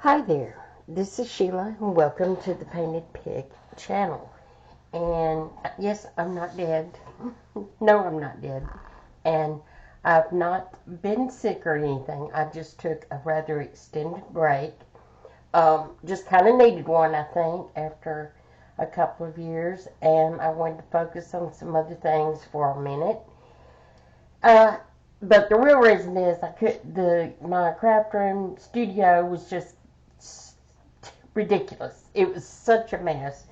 Hi there, this is Sheila and welcome to the Painted Pig channel. And yes, I'm not dead. No, I'm not dead. And I've not been sick or anything. I just took a rather extended break. Just kind of needed one, I think, after a couple of years. And I wanted to focus on some other things for a minute. But the real reason is my craft room studio was just ridiculous. It was such a mess.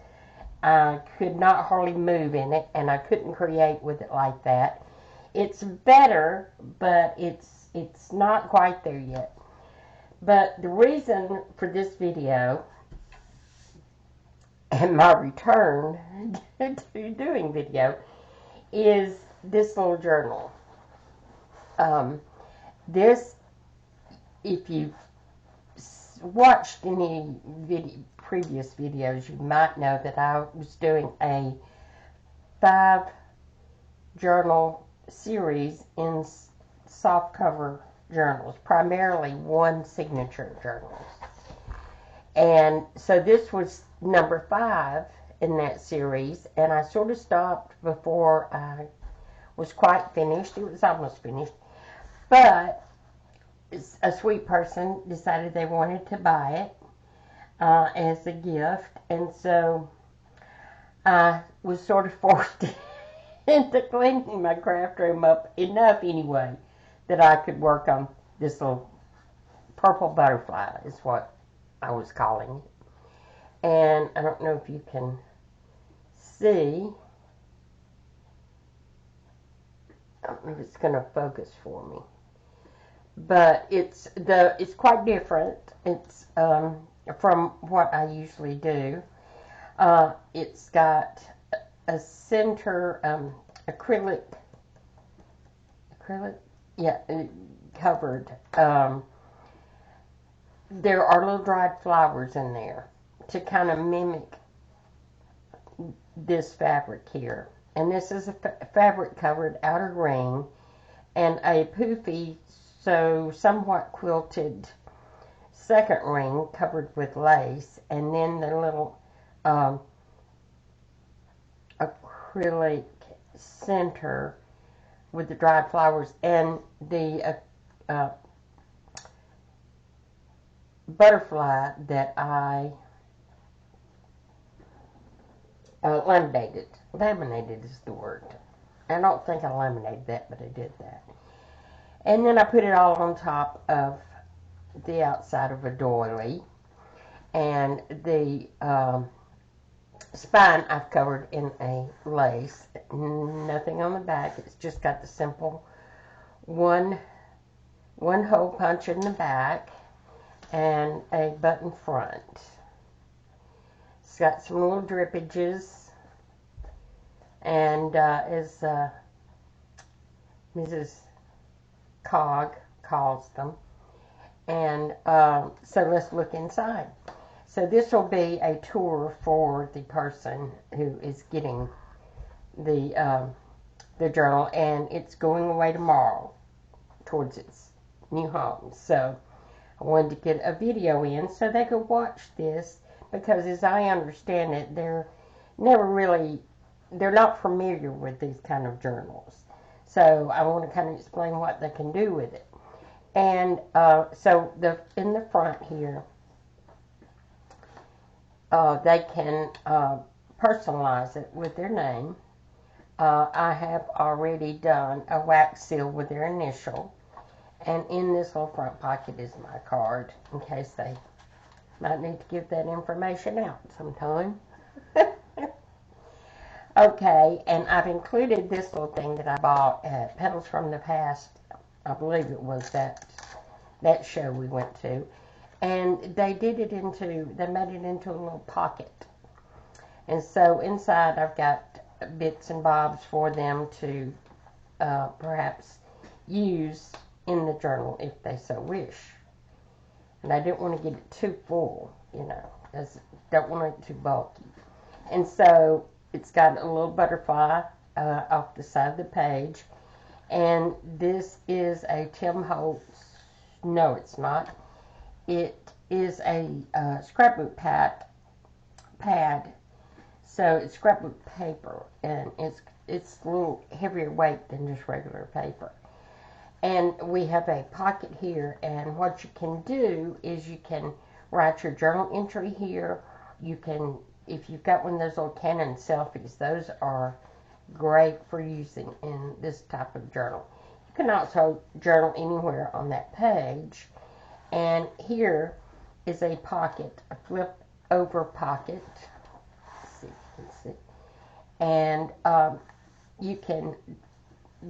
I could not hardly move in it, and I couldn't create with it like that. It's better, but it's not quite there yet. But the reason for this video and my return to doing video is this little journal. This, if you've watched any previous videos, you might know that I was doing a 5-journal series in soft cover journals, primarily 1 signature journals. And so this was number 5 in that series, and I sort of stopped before I was quite finished. It was almost finished. But a sweet person decided they wanted to buy it as a gift, and so I was sort of forced into cleaning my craft room up enough anyway that I could work on this little purple butterfly is what I was calling it. And I don't know if you can see. I don't know if it's going to focus for me. But it's quite different. It's from what I usually do. It's got a center acrylic, yeah, covered. There are little dried flowers in there to kind of mimic this fabric here. And this is a fabric covered outer ring and a poofy, so somewhat quilted second ring covered with lace, and then the little acrylic center with the dried flowers, and the butterfly that I laminated. Laminated is the word. I don't think I laminated that, but I did that. And then I put it all on top of the outside of a doily. And the spine I've covered in a lace. Nothing on the back. It's just got the simple one hole punch in the back and a button front. It's got some little drippages. And as Mrs. Cog calls them. And so let's look inside. So this will be a tour for the person who is getting the journal, and it's going away tomorrow towards its new home. So I wanted to get a video in so they could watch this, because as I understand it, they're not familiar with these kind of journals. So I want to kind of explain what they can do with it. And so in the front here, they can personalize it with their name. I have already done a wax seal with their initial. And in this little front pocket is my card, in case they might need to give that information out sometime. Okay, and I've included this little thing that I bought at Petals from the Past. I believe it was that show we went to. And they made it into a little pocket. And so inside I've got bits and bobs for them to perhaps use in the journal if they so wish. And I didn't want to get it too full, don't want it too bulky. And so it's got a little butterfly off the side of the page. And this is a Tim Holtz. No, it's not. It is a scrapbook pad. So it's scrapbook paper, and it's a little heavier weight than just regular paper. And we have a pocket here, and what you can do is you can write your journal entry here. You can, if you've got one of those little Canon selfies, those are great for using in this type of journal. You can also journal anywhere on that page. And here is a pocket, a flip over pocket. Let's see if you can see. And you can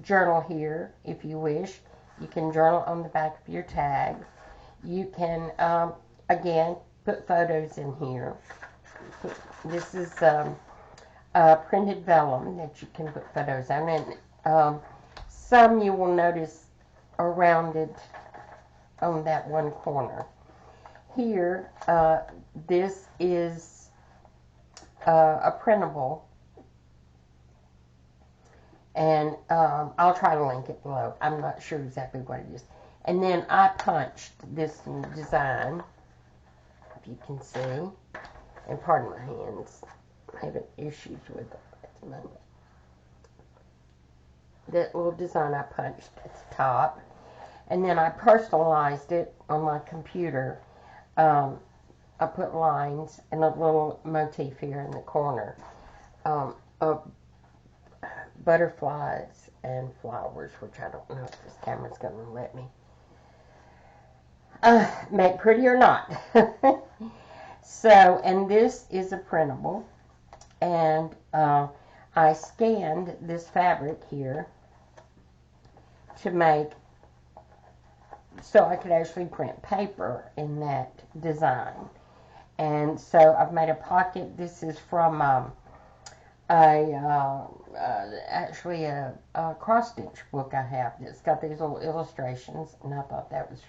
journal here if you wish. You can journal on the back of your tag. You can, again, put photos in here. This is printed vellum that you can put photos on. And some you will notice are rounded on that one corner. Here, this is a printable. And I'll try to link it below. I'm not sure exactly what it is. And then I punched this design, if you can see. And pardon my hands. I'm having issues with it at the moment. That little design I punched at the top. And then I personalized it on my computer. I put lines and a little motif here in the corner of butterflies and flowers, which I don't know if this camera's going to let me make pretty or not. So, and this is a printable, and I scanned this fabric here to make, so I could actually print paper in that design. And so I've made a pocket. This is from actually a cross-stitch book I have that's got these little illustrations, and I thought that was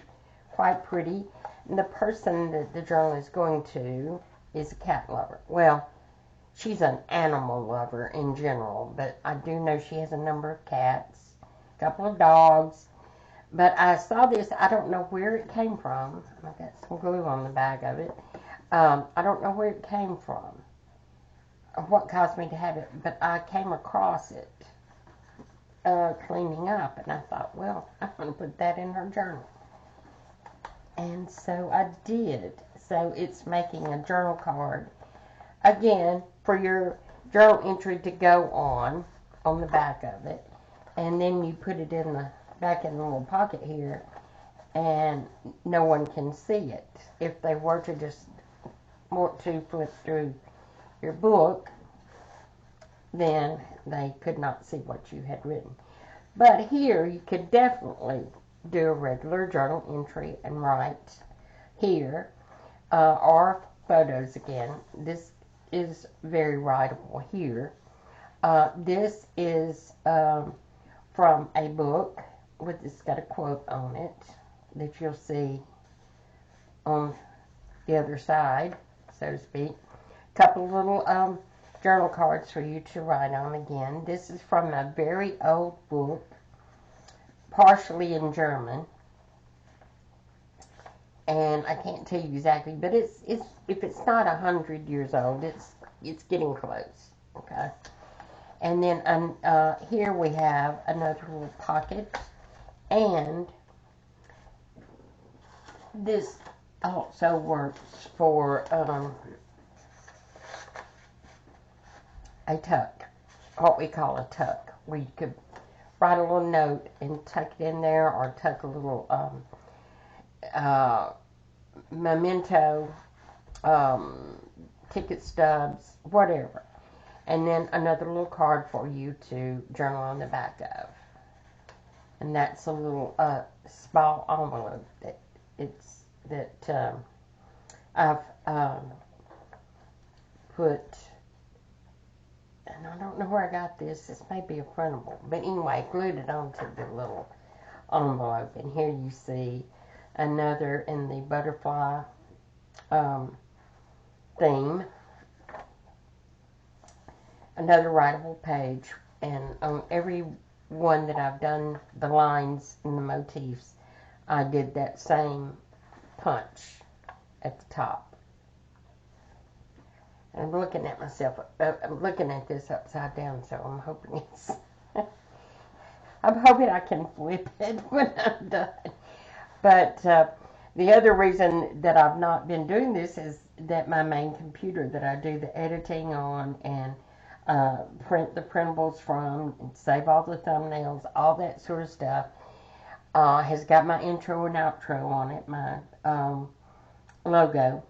quite pretty. And the person that the journal is going to is a cat lover. Well, she's an animal lover in general, but I do know she has a number of cats, a couple of dogs. But I saw this, I don't know where it came from. I've got some glue on the back of it. I don't know where it came from, or what caused me to have it, but I came across it cleaning up, and I thought, well, I'm going to put that in her journal. And so I did. So it's making a journal card, again, for your journal entry to go on the back of it. And then you put it in the back in the little pocket here, and no one can see it. If they were to just want to flip through your book, then they could not see what you had written. But here you could definitely do a regular journal entry and write here, or photos again. This is very writable here. This is from a book with, it's got a quote on it that you'll see on the other side, so to speak. A couple of little journal cards for you to write on again. This is from a very old book, partially in German, and I can't tell you exactly, but it's if it's not 100 years old, it's getting close. Okay, and then here we have another little pocket, and this also works for a tuck, what we call a tuck, where you could write a little note and tuck it in there, or tuck a little memento, ticket stubs, whatever. And then another little card for you to journal on the back of. And that's a little small envelope that I've put. And I don't know where I got this. This may be a printable. But anyway, glued it onto the little envelope. And here you see another in the butterfly theme. Another writable page. And on every one that I've done, the lines and the motifs, I did that same punch. at the top. And I'm looking at myself, I'm looking at this upside down, so I'm hoping it's, I'm hoping I can flip it when I'm done. But the other reason that I've not been doing this is that my main computer that I do the editing on and print the printables from and save all the thumbnails, all that sort of stuff, has got my intro and outro on it. My logo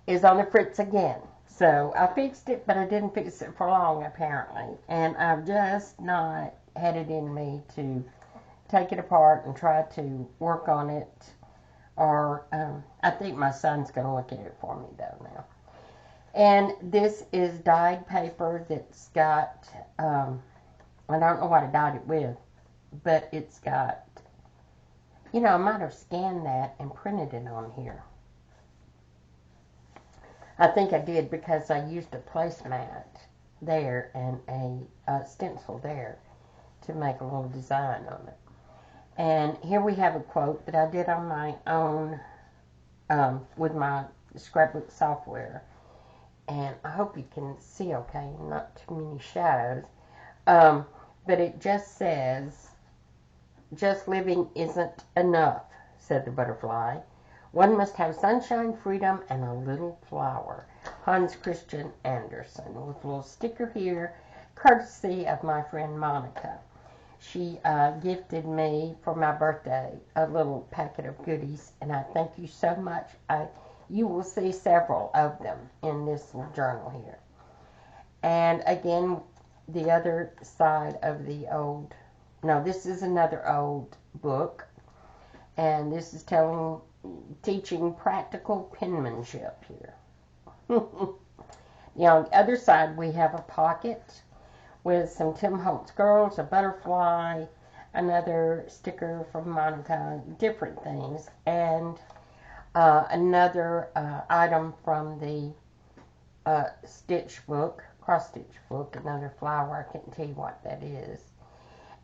is on the fritz again. So I fixed it, but I didn't fix it for long, apparently. And I've just not had it in me to take it apart and try to work on it. Or I think my son's going to look at it for me, though, now. And this is dyed paper that's got, I don't know what I dyed it with, but it's got, you know, I might have scanned that and printed it on here. I think I did because I used a placemat there and a stencil there to make a little design on it. And here we have a quote that I did on my own with my scrapbook software. And I hope you can see okay, not too many shadows. But it just says, "Just living isn't enough," said the butterfly. "One must have sunshine, freedom, and a little flower." Hans Christian Andersen, with a little sticker here, courtesy of my friend Monica. She gifted me for my birthday a little packet of goodies, and I thank you so much. You will see several of them in this little journal here. And again, the other side of the old, no, this is another old book, and this is teaching practical penmanship here. Now, on the other side, we have a pocket with some Tim Holtz girls, a butterfly, another sticker from Monica, different things, and another item from the stitch book, cross stitch book, another flower. I can't tell you what that is.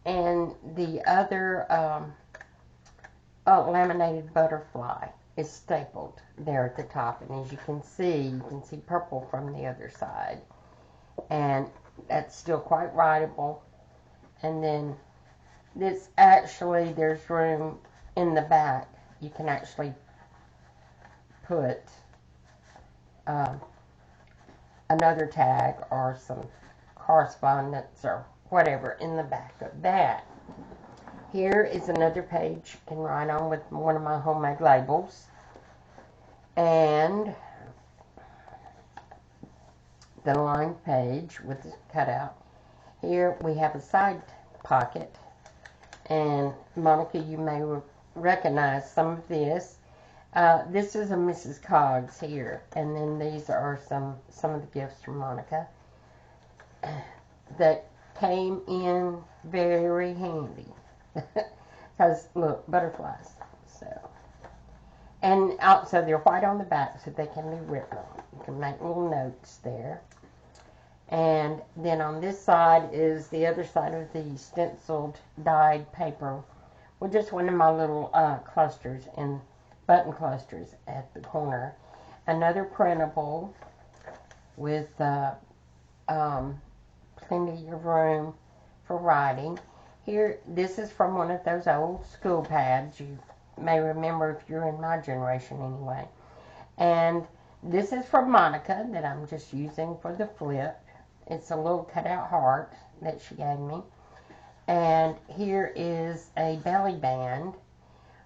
And the other laminated butterfly is stapled there at the top, and as you can see purple from the other side, and that's still quite writable. And then this, actually, there's room in the back. You can actually put another tag or some correspondence or whatever in the back of that. Here is another page you can write on with one of my homemade labels. And the lined page with the cutout. Here we have a side pocket, and Monica, you may recognize some of this. This is a Mrs. Coggs here, and then these are some of the gifts from Monica that came in very handy. Because look, butterflies. So, and also they're white on the back, so they can be written on. You can make little notes there. And then on this side is the other side of the stenciled dyed paper with just one of my little clusters and button clusters at the corner. Another printable with plenty of room for writing. Here, this is from one of those old school pads. You may remember if you're in my generation anyway. And this is from Monica that I'm just using for the flip. It's a little cutout heart that she gave me. And here is a belly band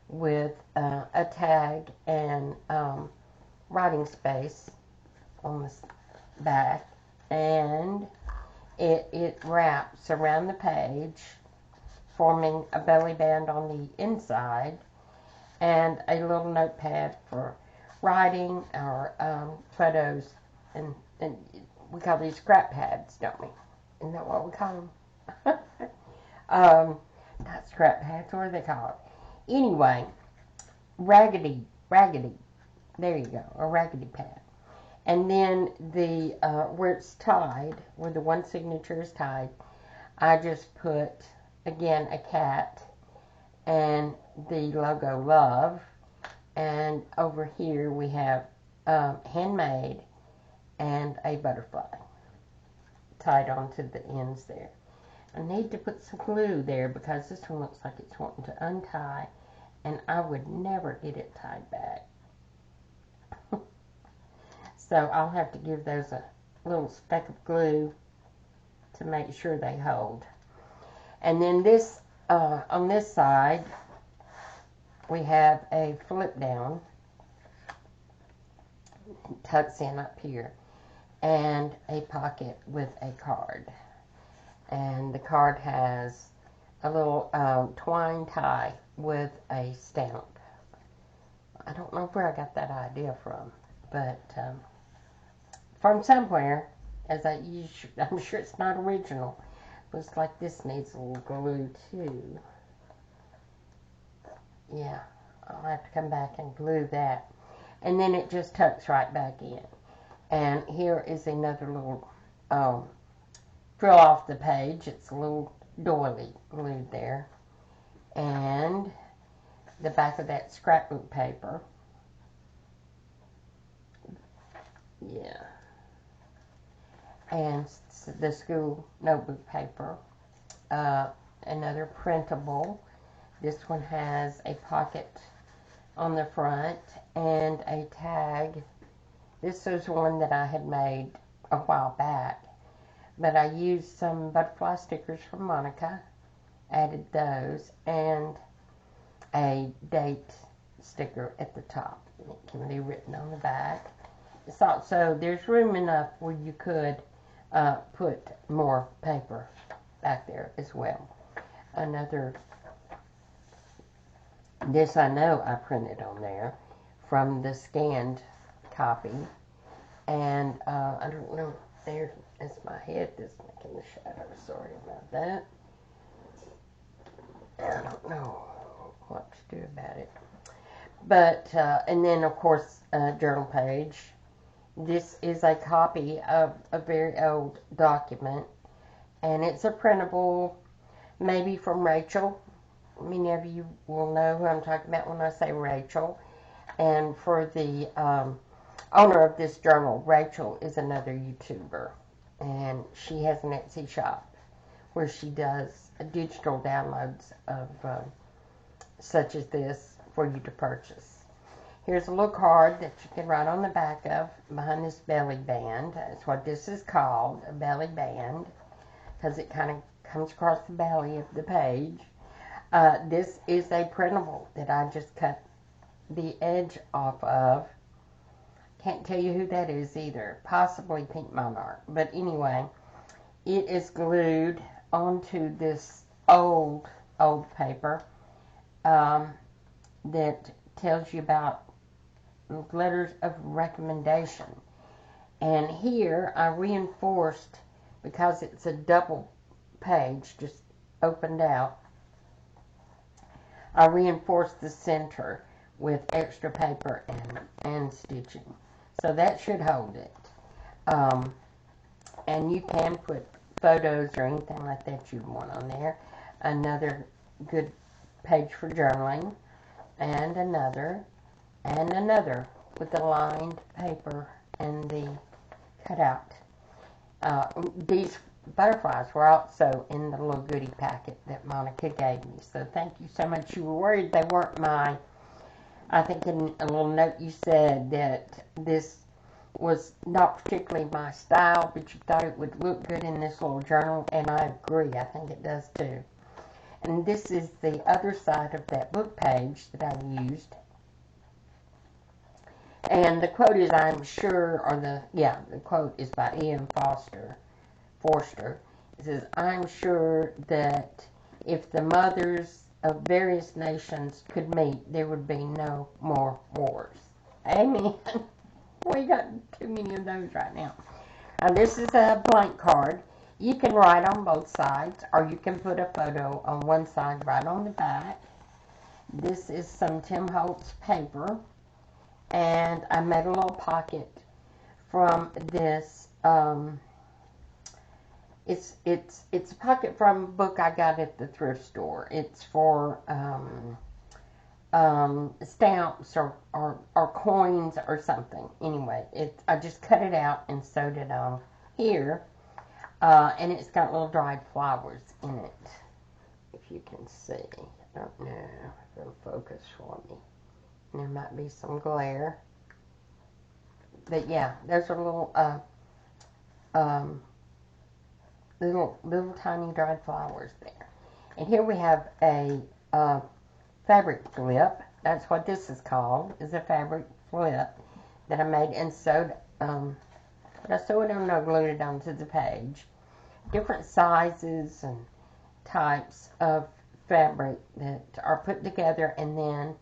with a tag and writing space on the back. And it wraps around the page, forming a belly band on the inside, and a little notepad for writing or photos, and we call these scrap pads, don't we? Isn't that what we call them? Not scrap pads, what do they call it? Anyway, raggedy, there you go, a raggedy pad. And then the where it's tied, where the one signature is tied, I just put, again, a cat and the logo love. And over here we have handmade, and a butterfly tied onto the ends there. I need to put some glue there because this one looks like it's wanting to untie, and I would never get it tied back. So I'll have to give those a little speck of glue to make sure they hold. And then this, on this side, we have a flip down. It tucks in up here. And a pocket with a card. And the card has a little twine tie with a stamp. I don't know where I got that idea from, but from somewhere, I'm sure it's not original. Looks like this needs a little glue too. Yeah, I'll have to come back and glue that. And then it just tucks right back in. And here is another little fill off the page. It's a little doily glued there. And the back of that scrapbook paper. Yeah. And the school notebook paper. Another printable. This one has a pocket on the front and a tag. This is one that I had made a while back, but I used some butterfly stickers from Monica, added those, and a date sticker at the top. It can be written on the back. It's also, there's room enough where you could put more paper back there as well. This I know I printed on there from the scanned copy. And I don't know, there's my head that's making the shadow. Sorry about that. I don't know what to do about it. But, and then of course, journal page. This is a copy of a very old document. And it's a printable, maybe from Rachel. Many of you will know who I'm talking about when I say Rachel. And for the owner of this journal, Rachel is another YouTuber. And she has an Etsy shop where she does digital downloads of such as this for you to purchase. Here's a little card that you can write on the back of behind this belly band. That's what this is called, a belly band, because it kind of comes across the belly of the page. This is a printable that I just cut the edge off of. Can't tell you who that is either. Possibly Pink Monarch. But anyway, it is glued onto this old paper that tells you about letters of recommendation. And here I reinforced, because it's a double page, just opened out, I reinforced the center with extra paper and stitching. So that should hold it. And you can put photos or anything like that you'd want on there. Another good page for journaling. And another with the lined paper and the cutout. These butterflies were also in the little goodie packet that Monica gave me. So thank you so much. You were worried they weren't mine. I think in a little note you said that this was not particularly my style, but you thought it would look good in this little journal, and I agree. I think it does too. And this is the other side of that book page that I used. And the quote is, I'm sure, the quote is by Ian Forster. It says, I'm sure that if the mothers of various nations could meet, there would be no more wars. Amen. We got too many of those right now. Now this is a blank card. You can write on both sides, or you can put a photo on one side right on the back. This is some Tim Holtz paper, and I made a little pocket from this. It's a pocket from a book I got at the thrift store. It's for stamps or coins or something. Anyway, I just cut it out and sewed it on here. And it's got little dried flowers in it. If you can see. I don't know if it'll focus for me. There might be some glare. But yeah, those are little tiny dried flowers there. And here we have a fabric flip. That's what this is called, is a fabric flip that I made and sewed. But I sewed it on and glued it onto the page. Different sizes and types of fabric that are put together, and then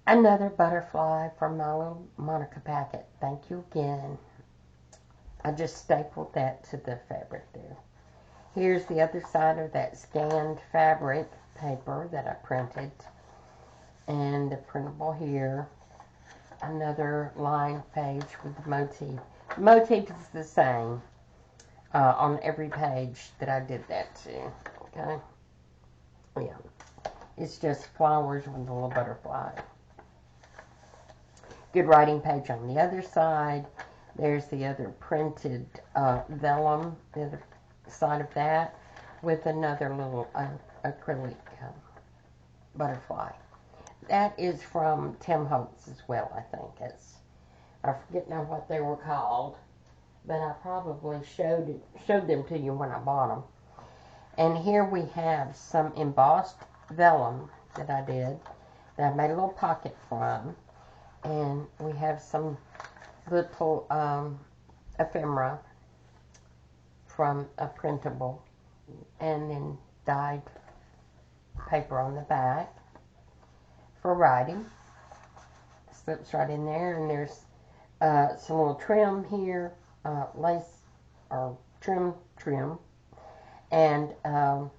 another butterfly from my little Monica packet. Thank you again. I just stapled that to the fabric there. Here's the other side of that scanned fabric paper that I printed, and the printable here. Another line page with the motif. The motif is the same on every page that I did that to. Okay? Yeah. It's just flowers with a little butterfly. Good writing page on the other side. There's the other printed vellum, the other side of that, with another little acrylic butterfly. That is from Tim Holtz as well, I think. I forget now what they were called, but I probably showed them to you when I bought them. And here we have some embossed vellum that I did, that I made a little pocket from. And we have some little ephemera from a printable, and then dyed paper on the back for writing. Slips right in there, and there's some little trim here, lace or trim, and a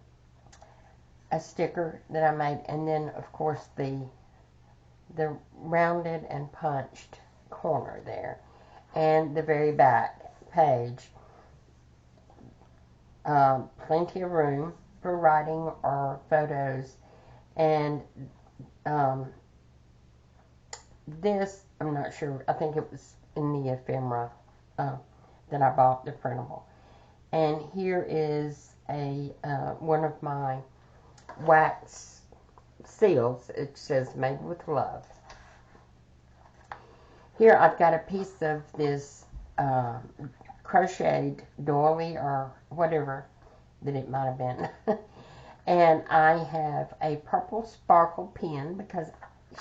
sticker that I made, and then of course the rounded and punched corner there, and the very back page. Plenty of room for writing or photos, and this, I'm not sure, I think it was in the ephemera that I bought, the printable. And here is a one of my wax seals. It says made with love. Here I've got a piece of this crocheted doily or whatever that it might have been. And I have a purple sparkle pen because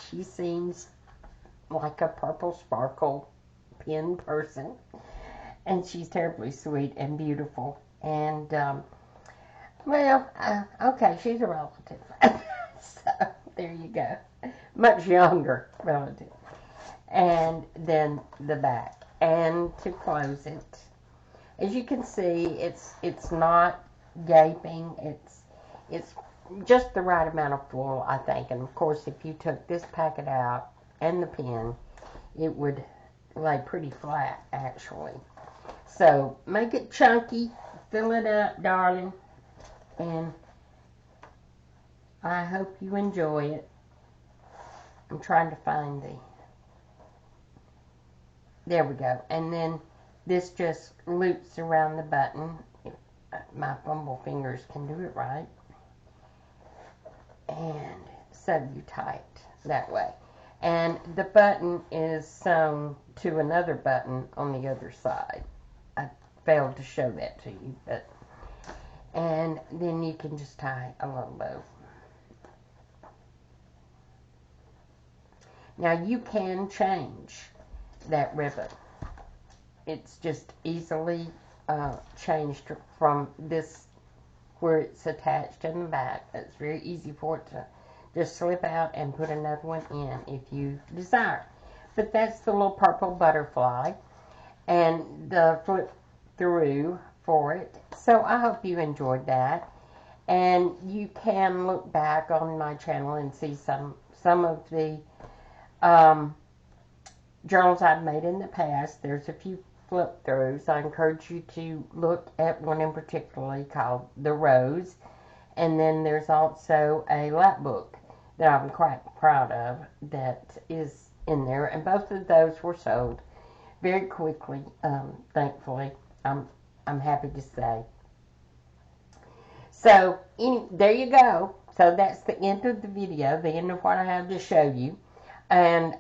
she seems like a purple sparkle pen person. And she's terribly sweet and beautiful. And, okay, she's a relative. So, there you go. Much younger relative. And then the back. And to close it, as you can see, it's not gaping. It's just the right amount of full, I think. And, of course, if you took this packet out and the pen, it would lay pretty flat, actually. So, make it chunky, fill it up, darling, and I hope you enjoy it. I'm trying to find there we go. And then this just loops around the button. If my fumble fingers can do it right. And sew you tight that way. And the button is sewn to another button on the other side. I failed to show that to you, and then you can just tie a little bow. Now you can change that ribbon. It's just easily changed from this where it's attached in the back. It's very easy for it to just slip out and put another one in if you desire. But that's the little purple butterfly and the flip through for it. So I hope you enjoyed that. And you can look back on my channel and see some of the journals I've made in the past. There's a few flip throughs. I encourage you to look at one in particular called The Rose. And then there's also a lap book that I'm quite proud of that is in there. And both of those were sold very quickly, thankfully. I'm happy to say. So, there you go. So that's the end of the video, the end of what I have to show you. And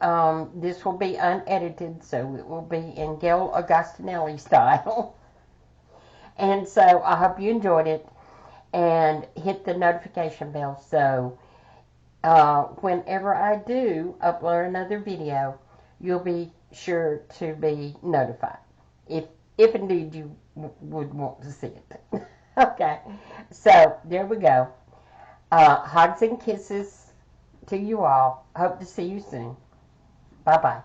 this will be unedited, so it will be in Gail Augustinelli style. And so I hope you enjoyed it. And hit the notification bell so whenever I do upload another video, you'll be sure to be notified. If indeed you would want to see it. Okay, so there we go. Hugs and kisses to you all. Hope to see you soon. Bye-bye.